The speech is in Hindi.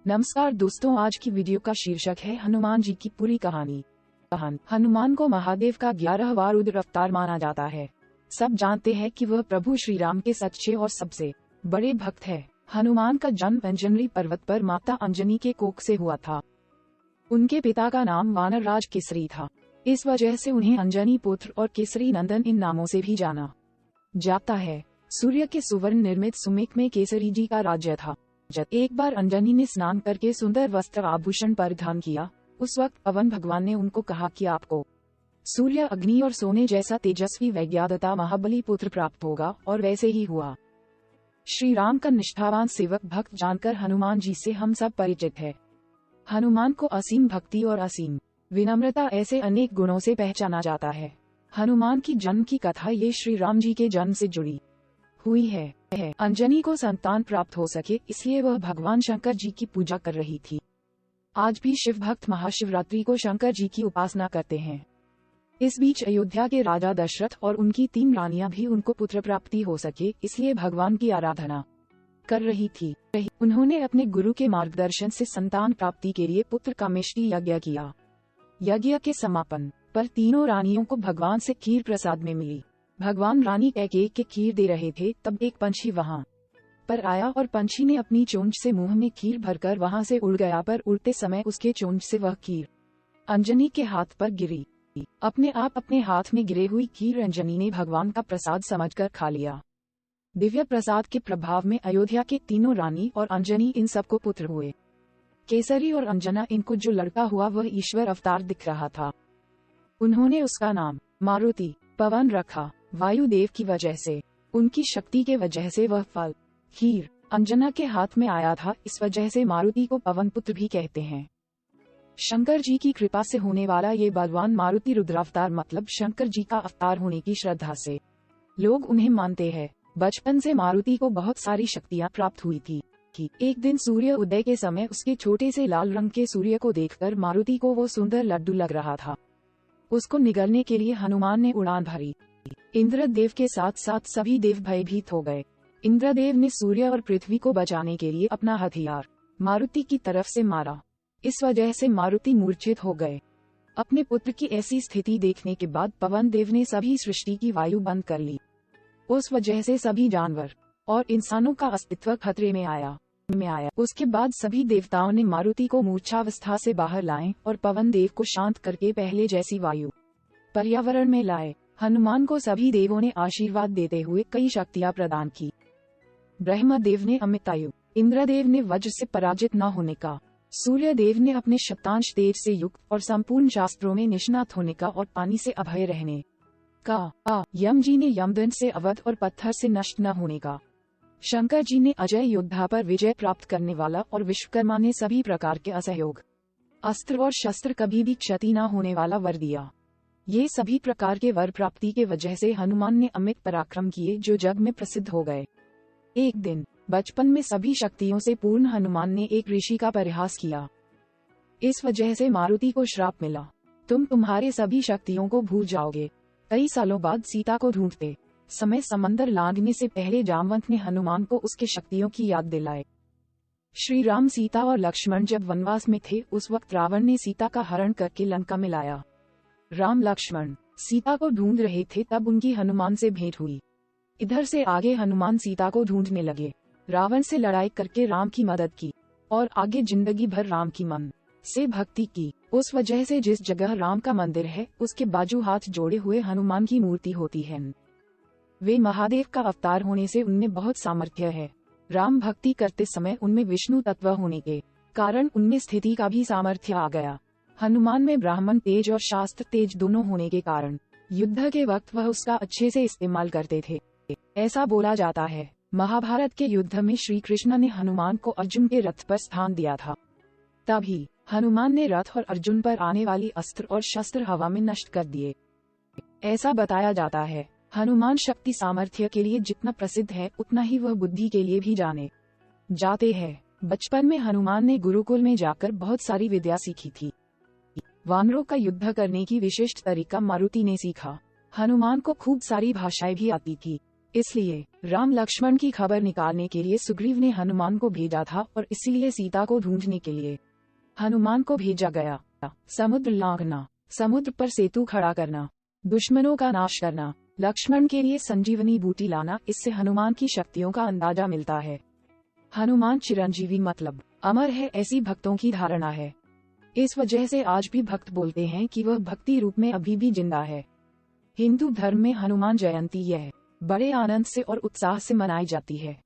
नमस्कार दोस्तों, आज की वीडियो का शीर्षक है हनुमान जी की पूरी कहानी। हनुमान को महादेव का 11वां रुद्र अवतार माना जाता है। सब जानते हैं कि वह प्रभु श्री राम के सच्चे और सबसे बड़े भक्त है। हनुमान का जन्म अंजनी पर्वत पर माता अंजनी के कोख से हुआ था। उनके पिता का नाम वानरराज केसरी था। इस वजह से उन्हें अंजनी पुत्र और केसरी नंदन इन नामों से भी जाना जाता है। सूर्य के सुवर्ण निर्मित सुमेक में केसरी जी का राज्य था। जब एक बार अंजनी ने स्नान करके सुंदर वस्त्र आभूषण परिधान किया, उस वक्त पवन भगवान ने उनको कहा कि आपको सूर्य, अग्नि और सोने जैसा तेजस्वी वैज्ञादता महाबली पुत्र प्राप्त होगा, और वैसे ही हुआ। श्री राम का निष्ठावान सेवक भक्त जानकर हनुमान जी से हम सब परिचित है। हनुमान को असीम भक्ति और असीम विनम्रता ऐसे अनेक गुणों से पहचाना जाता है। हनुमान की जन्म की कथा ये श्री राम जी के जन्म से जुड़ी हुई है। अंजनी को संतान प्राप्त हो सके, इसलिए वह भगवान शंकर जी की पूजा कर रही थी। आज भी शिव भक्त महाशिवरात्रि को शंकर जी की उपासना करते हैं। इस बीच अयोध्या के राजा दशरथ और उनकी 3 रानियां भी उनको पुत्र प्राप्ति हो सके, इसलिए भगवान की आराधना कर रही थी। उन्होंने अपने गुरु के मार्गदर्शन से संतान प्राप्ति के लिए पुत्र कामेष्टि यज्ञ किया। यज्ञ के समापन पर तीनों रानियों को भगवान से खीर प्रसाद में मिली। भगवान रानी कैकेयी के खीर दे रहे थे, तब एक पंछी वहां पर आया और पंछी ने अपनी चोंच से मुंह में खीर भरकर वहां से उड़ गया, पर उड़ते समय उसके चोंच से वह खीर अंजनी के हाथ पर गिरी। अपने हाथ में गिरे हुई खीर अंजनी ने भगवान का प्रसाद समझकर खा लिया। दिव्य प्रसाद के प्रभाव में अयोध्या के तीनों रानी और अंजनी इन सबको पुत्र हुए। केसरी और अंजना, इनको जो लड़का हुआ वह ईश्वर अवतार दिख रहा था। उन्होंने उसका नाम मारुति पवन रखा। वायुदेव की वजह से, उनकी शक्ति के वजह से वह फल खीर अंजना के हाथ में आया था। इस वजह से मारुति को पवन पुत्र भी कहते हैं। शंकर जी की कृपा से होने वाला ये बलवान मारुति रुद्रावतार मतलब शंकर जी का अवतार होने की श्रद्धा से लोग उन्हें मानते हैं। बचपन से मारुति को बहुत सारी शक्तियां प्राप्त हुई थी। एक दिन सूर्य उदय के समय उसके छोटे से लाल रंग के सूर्य को देखकर मारुति को वो सुंदर लड्डू लग रहा था। उसको निगलने के लिए हनुमान ने उड़ान भरी। इंद्रदेव के साथ साथ सभी देव भयभीत हो गए। इंद्रदेव ने सूर्य और पृथ्वी को बचाने के लिए अपना हथियार मारुति की तरफ से मारा। इस वजह से मारुति मूर्छित हो गए। अपने पुत्र की ऐसी स्थिति देखने के बाद पवन देव ने सभी सृष्टि की वायु बंद कर ली। उस वजह से सभी जानवर और इंसानों का अस्तित्व खतरे में आया। उसके बाद सभी देवताओं ने मारुति को मूर्छावस्था से बाहर लाए और पवन देव को शांत करके पहले जैसी वायु पर्यावरण में लाए। हनुमान को सभी देवों ने आशीर्वाद देते हुए कई शक्तियां प्रदान की। ब्रह्मदेव ने अमितायु, इंद्रदेव ने वज्र से पराजित न होने का, सूर्य देव ने अपने शतांश तेज से युक्त और संपूर्ण शास्त्रों में निष्णात होने का और पानी से अभय रहने का, यम जी ने यमदंड से अवध और पत्थर से नष्ट न होने का, शंकर जी ने अजय योद्धा पर विजय प्राप्त करने वाला और विश्वकर्मा ने सभी प्रकार के असहयोग अस्त्र और शस्त्र कभी भी क्षति न होने वाला वर दिया। ये सभी प्रकार के वर प्राप्ति के वजह से हनुमान ने अमित पराक्रम किए जो जग में प्रसिद्ध हो गए। एक दिन बचपन में सभी शक्तियों से पूर्ण हनुमान ने एक ऋषि का परिहास किया। इस वजह से मारुति को श्राप मिला, तुम तुम्हारे सभी शक्तियों को भूल जाओगे। कई सालों बाद सीता को ढूंढते समय समंदर लांघने से पहले जामवंत ने हनुमान को उसके शक्तियों की याद दिलाए। श्री राम, सीता और लक्ष्मण जब वनवास में थे, उस वक्त रावण ने सीता का हरण करके लंका में लाया। राम लक्ष्मण सीता को ढूंढ रहे थे, तब उनकी हनुमान से भेंट हुई। इधर से आगे हनुमान सीता को ढूंढने लगे। रावण से लड़ाई करके राम की मदद की और आगे जिंदगी भर राम की मन से भक्ति की। उस वजह से जिस जगह राम का मंदिर है, उसके बाजू हाथ जोड़े हुए हनुमान की मूर्ति होती है। वे महादेव का अवतार होने से उनमें बहुत सामर्थ्य है। राम भक्ति करते समय उनमें विष्णु तत्व होने के कारण उनमें स्थिति का भी सामर्थ्य आ गया। हनुमान में ब्राह्मण तेज और शास्त्र तेज दोनों होने के कारण युद्ध के वक्त वह उसका अच्छे से इस्तेमाल करते थे। ऐसा बोला जाता है, महाभारत के युद्ध में श्री कृष्ण ने हनुमान को अर्जुन के रथ पर स्थान दिया था। तभी हनुमान ने रथ और अर्जुन पर आने वाली अस्त्र और शस्त्र हवा में नष्ट कर दिए। ऐसा बताया जाता है, हनुमान शक्ति सामर्थ्य के लिए जितना प्रसिद्ध है, उतना ही वह बुद्धि के लिए भी जाने जाते हैं। बचपन में हनुमान ने गुरुकुल में जाकर बहुत सारी विद्या सीखी थी। वानरों का युद्ध करने की विशिष्ट तरीका मारुति ने सीखा। हनुमान को खूब सारी भाषाएं भी आती थी। इसलिए राम लक्ष्मण की खबर निकालने के लिए सुग्रीव ने हनुमान को भेजा था और इसीलिए सीता को ढूंढने के लिए हनुमान को भेजा गया। समुद्र लांघना, समुद्र पर सेतु खड़ा करना, दुश्मनों का नाश करना, लक्ष्मण के लिए संजीवनी बूटी लाना, इससे हनुमान की शक्तियों का अंदाजा मिलता है। हनुमान चिरंजीवी मतलब अमर है, ऐसी भक्तों की धारणा है। इस वजह से आज भी भक्त बोलते हैं कि वह भक्ति रूप में अभी भी जिंदा है। हिंदू धर्म में हनुमान जयंती यह बड़े आनंद से और उत्साह से मनाई जाती है।